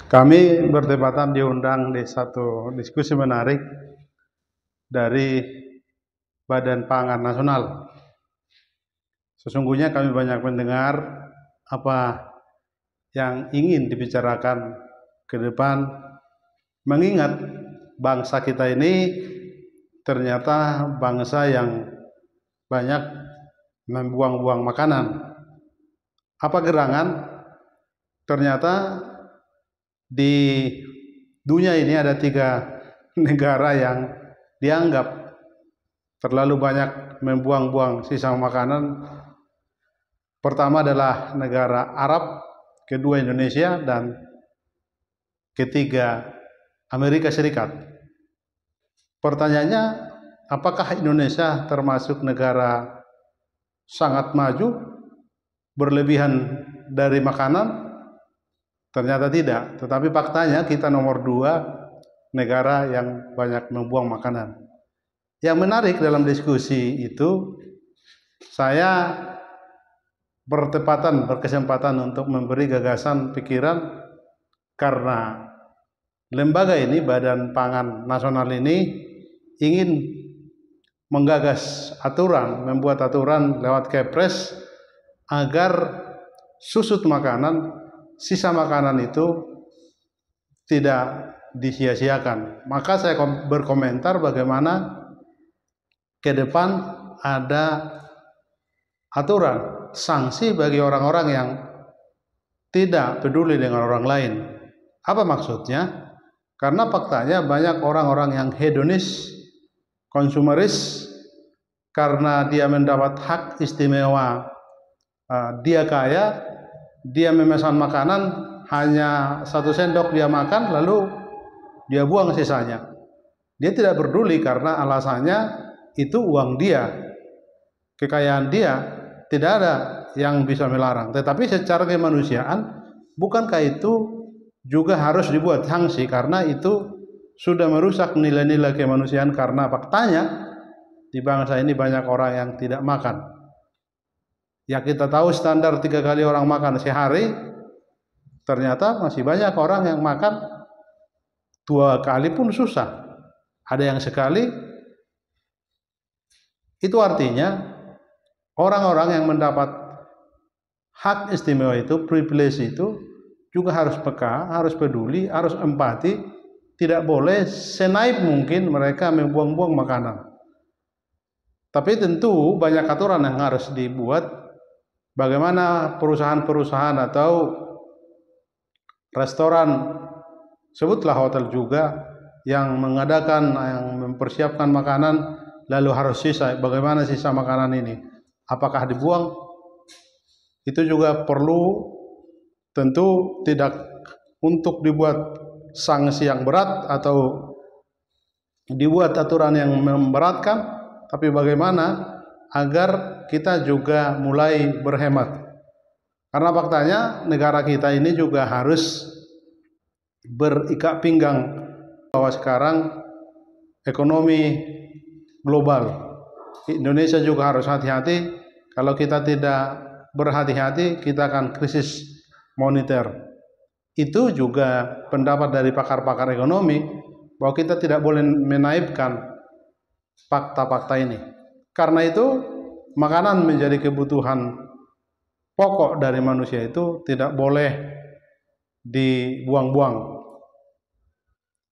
Kami bertepatan diundang di satu diskusi menarik dari Badan Pangan Nasional. Sesungguhnya kami banyak mendengar apa yang ingin dibicarakan ke depan, mengingat bangsa kita ini ternyata bangsa yang banyak membuang-buang makanan. Apa gerangan? Ternyata di dunia ini ada 3 negara yang dianggap terlalu banyak membuang-buang sisa makanan. Pertama adalah negara Arab, kedua Indonesia, dan ketiga Amerika Serikat. Pertanyaannya, apakah Indonesia termasuk negara sangat maju, berlebihan dari makanan? Ternyata tidak, tetapi faktanya kita nomor 2 negara yang banyak membuang makanan. Yang menarik dalam diskusi itu, saya berkesempatan untuk memberi gagasan pikiran karena lembaga ini, Badan Pangan Nasional ini, ingin menggagas aturan, membuat aturan lewat Kepres agar susut makanan, sisa makanan itu tidak disia-siakan. Maka saya berkomentar bagaimana ke depan ada aturan sanksi bagi orang-orang yang tidak peduli dengan orang lain. Apa maksudnya? Karena faktanya banyak orang-orang yang hedonis, konsumeris, karena dia mendapat hak istimewa, dia kaya, dia memesan makanan hanya 1 sendok dia makan lalu dia buang sisanya. Dia tidak peduli karena alasannya itu uang dia, kekayaan dia, tidak ada yang bisa melarang. Tetapi secara kemanusiaan, bukankah itu juga harus dibuat sanksi karena itu sudah merusak nilai-nilai kemanusiaan, karena faktanya di bangsa ini banyak orang yang tidak makan. Ya, kita tahu standar 3 kali orang makan sehari, ternyata masih banyak orang yang makan 2 kali pun susah. Ada yang sekali. Itu artinya orang-orang yang mendapat hak istimewa itu, privilege itu, juga harus peka, harus peduli, harus empati. Tidak boleh senaif mungkin mereka membuang-buang makanan. Tapi tentu banyak aturan yang harus dibuat. Bagaimana perusahaan-perusahaan atau restoran, sebutlah hotel juga, yang mengadakan, yang mempersiapkan makanan lalu harus sisa. Bagaimana sisa makanan ini? Apakah dibuang? Itu juga perlu, tentu tidak untuk dibuat sanksi yang berat atau dibuat aturan yang memberatkan, tapi bagaimana agar kita juga mulai berhemat. Karena faktanya negara kita ini juga harus berikat pinggang bahwa sekarang ekonomi global. Indonesia juga harus hati-hati. Kalau kita tidak berhati-hati, kita akan krisis moneter. Itu juga pendapat dari pakar-pakar ekonomi, bahwa kita tidak boleh menaibkan fakta-fakta ini. Karena itu makanan menjadi kebutuhan pokok dari manusia, itu tidak boleh dibuang-buang.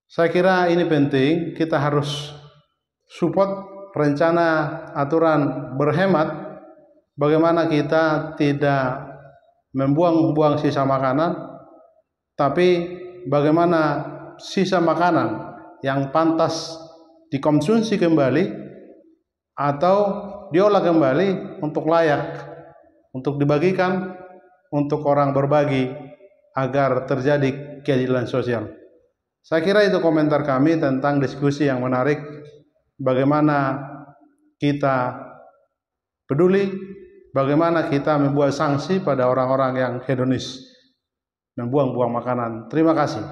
Saya kira ini penting, kita harus support rencana aturan berhemat, bagaimana kita tidak membuang-buang sisa makanan, tapi bagaimana sisa makanan yang pantas dikonsumsi kembali atau diolah kembali untuk layak, untuk dibagikan, untuk orang berbagi, agar terjadi keadilan sosial. Saya kira itu komentar kami tentang diskusi yang menarik, bagaimana kita peduli, bagaimana kita membuat sanksi pada orang-orang yang hedonis, membuang-buang makanan. Terima kasih.